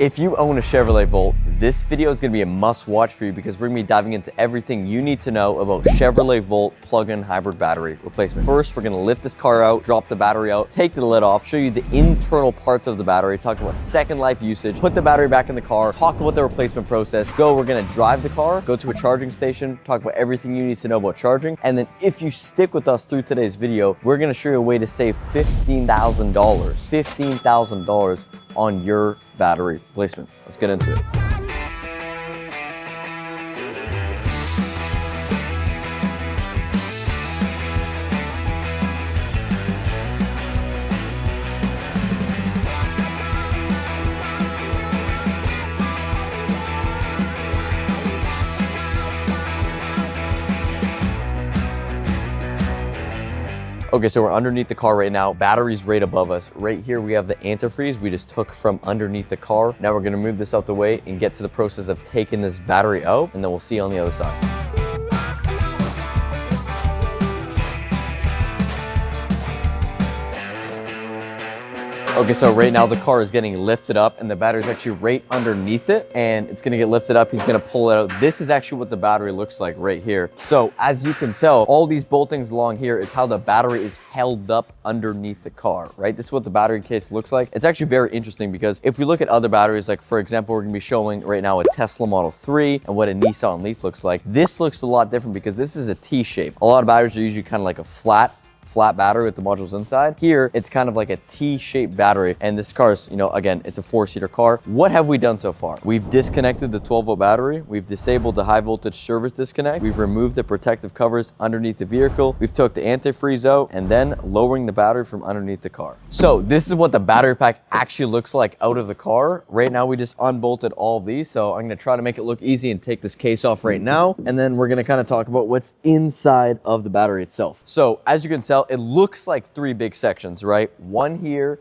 If you own a Chevrolet Volt, this video is going to be a must watch for you because we're going to be diving into everything you need to know about Chevrolet Volt plug-in hybrid battery replacement. First, we're going to lift this car out, drop the battery out, take the lid off, show you the internal parts of the battery, talk about second life usage, put the battery back in the car, talk about the replacement process, we're going to drive the car, go to a charging station, talk about everything you need to know about charging. And then if you stick with us through today's video, we're going to show you a way to save $15,000 on your battery replacement. Let's get into it. Okay, so we're underneath the car right now. Battery's right above us. Right here, we have the antifreeze we just took from underneath the car. Now we're gonna move this out the way and get to the process of taking this battery out, and then we'll see you on the other side. Okay, so right now the car is getting lifted up and the battery's actually right underneath it and it's gonna get lifted up. He's gonna pull it out. This is actually what the battery looks like right here. So as you can tell, all these boltings along here is how the battery is held up underneath the car, right? This is what the battery case looks like. It's actually very interesting because if we look at other batteries, like for example, we're gonna be showing right now a Tesla Model 3 and what a Nissan Leaf looks like. This looks a lot different because this is a T shape. A lot of batteries are usually kind of like a flat battery with the modules inside. Here, it's kind of like a T-shaped battery. And this car is, again, it's a 4-seater car. What have we done so far? We've disconnected the 12-volt battery. We've disabled the high voltage service disconnect. We've removed the protective covers underneath the vehicle. We've took the antifreeze out and then lowering the battery from underneath the car. So this is what the battery pack actually looks like out of the car. Right now, we just unbolted all of these. So I'm gonna try to make it look easy and take this case off right now. And then we're gonna kind of talk about what's inside of the battery itself. So as you can tell, it looks like 3 big sections, right? One here,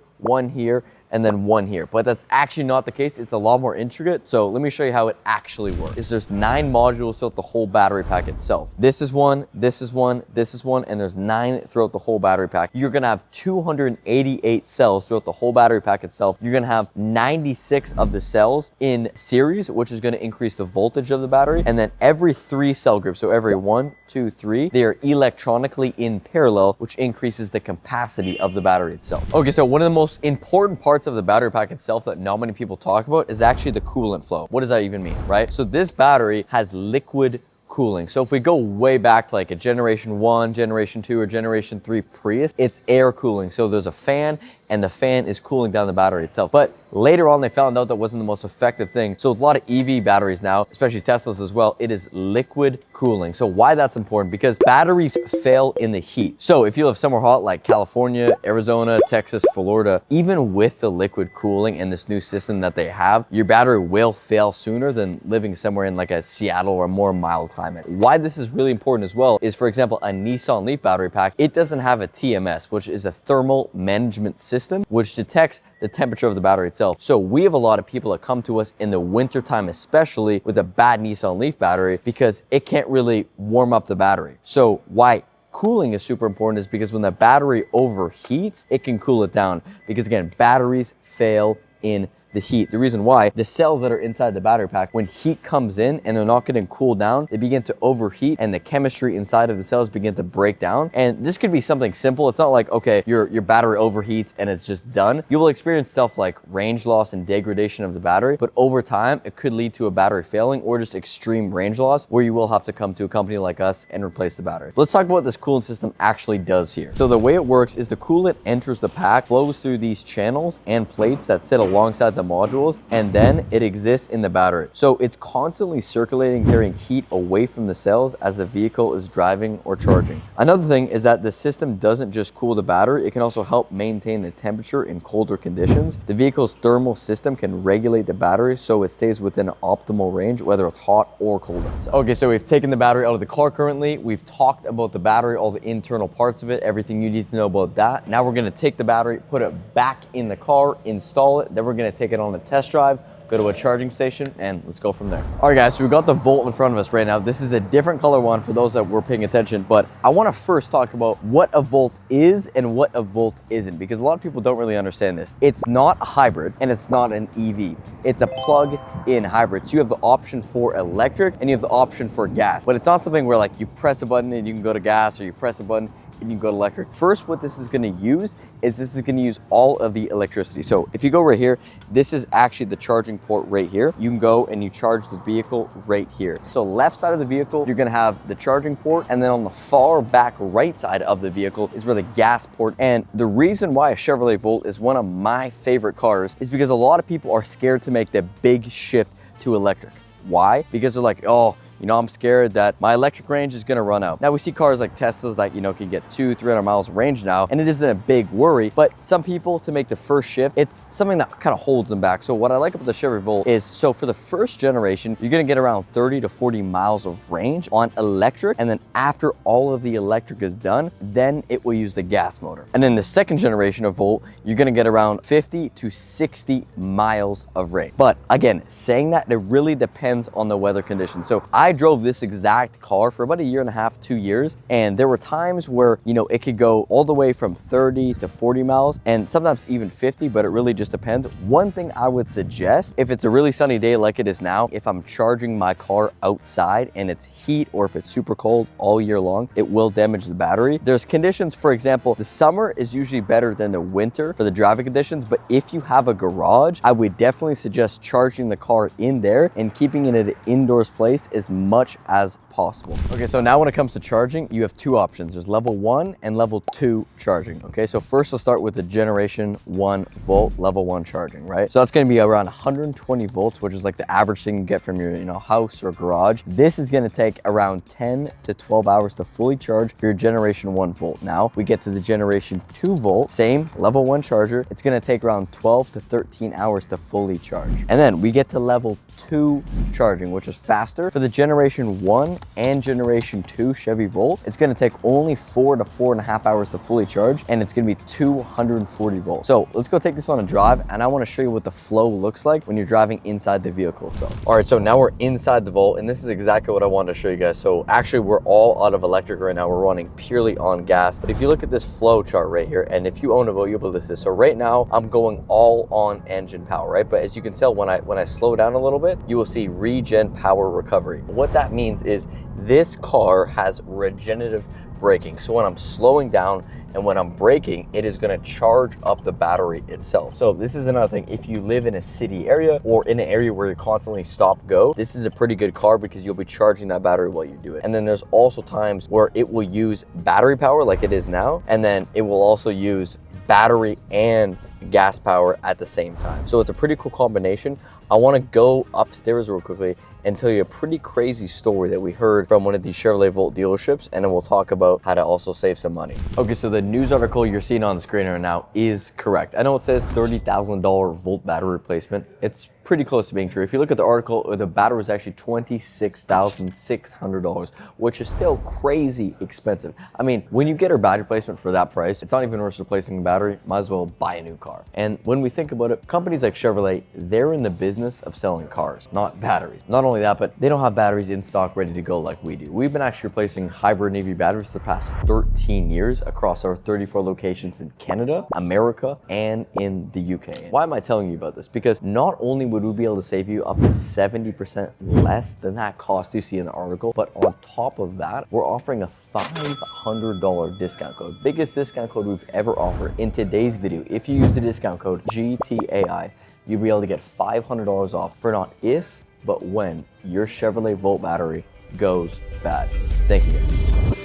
and then one here. But that's actually not the case. It's a lot more intricate. So let me show you how it actually works. There's 9 modules throughout the whole battery pack itself. This is one, this is one, this is one, and there's 9 throughout the whole battery pack. You're gonna have 288 cells throughout the whole battery pack itself. You're gonna have 96 of the cells in series, which is gonna increase the voltage of the battery. And then every 3 cell groups, so every 1, 2, 3, they are electronically in parallel, which increases the capacity of the battery itself. Okay, so one of the most important parts of the battery pack itself that not many people talk about is actually the coolant flow. What does that even mean, right? So this battery has liquid cooling. So if we go way back to like a generation 1, generation 2, or generation 3 Prius, it's air cooling. So there's a fan and the fan is cooling down the battery itself. But later on, they found out that wasn't the most effective thing. So with a lot of EV batteries now, especially Teslas as well, it is liquid cooling. So why that's important? Because batteries fail in the heat. So if you live somewhere hot like California, Arizona, Texas, Florida, even with the liquid cooling and this new system that they have, your battery will fail sooner than living somewhere in like a Seattle or a more mild climate. Why this is really important as well is, for example, a Nissan Leaf battery pack, it doesn't have a TMS, which is a thermal management system, which detects the temperature of the battery itself. So we have a lot of people that come to us in the wintertime, especially with a bad Nissan Leaf battery, because it can't really warm up the battery. So why cooling is super important is because when the battery overheats, it can cool it down. Because again, batteries fail in the heat. The reason why, the cells that are inside the battery pack, when heat comes in and they're not getting cooled down, they begin to overheat and the chemistry inside of the cells begin to break down. And this could be something simple. It's not like, okay, your battery overheats and it's just done. You will experience stuff like range loss and degradation of the battery, but over time, it could lead to a battery failing or just extreme range loss where you will have to come to a company like us and replace the battery. Let's talk about what this coolant system actually does here. So the way it works is the coolant enters the pack, flows through these channels and plates that sit alongside the modules, and then it exists in the battery. So it's constantly circulating, carrying heat away from the cells as the vehicle is driving or charging. Another thing is that the system doesn't just cool the battery, it can also help maintain the temperature in colder conditions. The vehicle's thermal system can regulate the battery so it stays within an optimal range, whether it's hot or cold outside. Okay, so we've taken the battery out of the car currently. We've talked about the battery, all the internal parts of it, everything you need to know about that. Now we're gonna take the battery, put it back in the car, install it, then we're gonna take it on a test drive, go to a charging station, and let's go from there. All right, guys, so we got the Volt in front of us right now. This is a different color one for those that were paying attention, but I want to first talk about what a Volt is and what a Volt isn't, because a lot of people don't really understand this. It's not a hybrid and it's not an EV. It's a plug-in hybrid. So you have the option for electric and you have the option for gas, but it's not something where like you press a button and you can go to gas, or you press a button and you can go to electric. First, what this is going to use is this is going to use all of the electricity. So if you go right here, this is actually the charging port right here. You can go and you charge the vehicle right here. So left side of the vehicle, you're going to have the charging port, and then on the far back right side of the vehicle is where the gas port. And the reason why a Chevrolet Volt is one of my favorite cars is because a lot of people are scared to make the big shift to electric. Why? Because they're like, oh, you know, I'm scared that my electric range is gonna run out. Now we see cars like Teslas that, you know, can get 200-300 miles range now, and it isn't a big worry, but some people, to make the first shift, it's something that kind of holds them back. So what I like about the Chevy Volt is, so for the first generation, you're gonna get around 30 to 40 miles of range on electric, and then after all of the electric is done, then it will use the gas motor. And then the second generation of Volt, you're gonna get around 50 to 60 miles of range. But again, saying that, it really depends on the weather conditions. So I drove this exact car for about 1.5 years, 2 years, and there were times where, you know, it could go all the way from 30 to 40 miles and sometimes even 50, but it really just depends. One thing I would suggest, if it's a really sunny day like it is now, if I'm charging my car outside and it's heat, or if it's super cold all year long, it will damage the battery. There's conditions, for example, the summer is usually better than the winter for the driving conditions, but if you have a garage, I would definitely suggest charging the car in there and keeping it at an indoors place as much as possible. Okay, so now when it comes to charging, you have two options. There's level 1 and level 2 charging. Okay, so first we'll start with the generation 1 Volt level 1 charging, right? So that's going to be around 120 volts, which is like the average thing you get from your, you know, house or garage. This is going to take around 10 to 12 hours to fully charge for your generation 1 Volt. Now we get to the generation 2 Volt, same level 1 charger. It's going to take around 12 to 13 hours to fully charge. And then we get to level 2 charging, which is faster. For the generation 1 and generation 2 Chevy Volt, it's going to take only 4 to 4.5 hours to fully charge, and it's going to be 240 volts. So let's go take this on a drive, and I want to show you what the flow looks like when you're driving inside the vehicle. So all right, so now we're inside the Volt, and this is exactly what I wanted to show you guys. So actually we're all out of electric right now. We're running purely on gas, but if you look at this flow chart right here, and if you own a Volt, you'll be able to see this. So right now I'm going all on engine power, right? But as you can tell, when I slow down a little bit, you will see regen power recovery. What that means is this car has regenerative braking. So when I'm slowing down and when I'm braking, it is going to charge up the battery itself. So this is another thing. If you live in a city area or in an area where you're constantly stop go, this is a pretty good car because you'll be charging that battery while you do it. And then there's also times where it will use battery power like it is now, and then it will also use battery and gas power at the same time. So it's a pretty cool combination. I want to go upstairs real quickly and tell you a pretty crazy story that we heard from one of these Chevrolet Volt dealerships, and then we'll talk about how to also save some money. Okay, so the news article you're seeing on the screen right now is correct. I know it says $30,000 Volt battery replacement. It's pretty close to being true. If you look at the article, the battery was actually $26,600, which is still crazy expensive. I mean, when you get a battery replacement for that price, it's not even worth replacing the battery. Might as well buy a new car. And when we think about it, companies like Chevrolet, they're in the business of selling cars, not batteries. Not only that, but they don't have batteries in stock ready to go like we do. We've been actually replacing hybrid and EV batteries for the past 13 years across our 34 locations in Canada, America, and in the UK. Why am I telling you about this? Because not only would we be able to save you up to 70% less than that cost you see in the article, but on top of that, we're offering a $500 discount code. Biggest discount code we've ever offered in today's video. If you use the discount code GTAI, you'll be able to get $500 off for not if, but when your Chevrolet Volt battery goes bad. Thank you guys.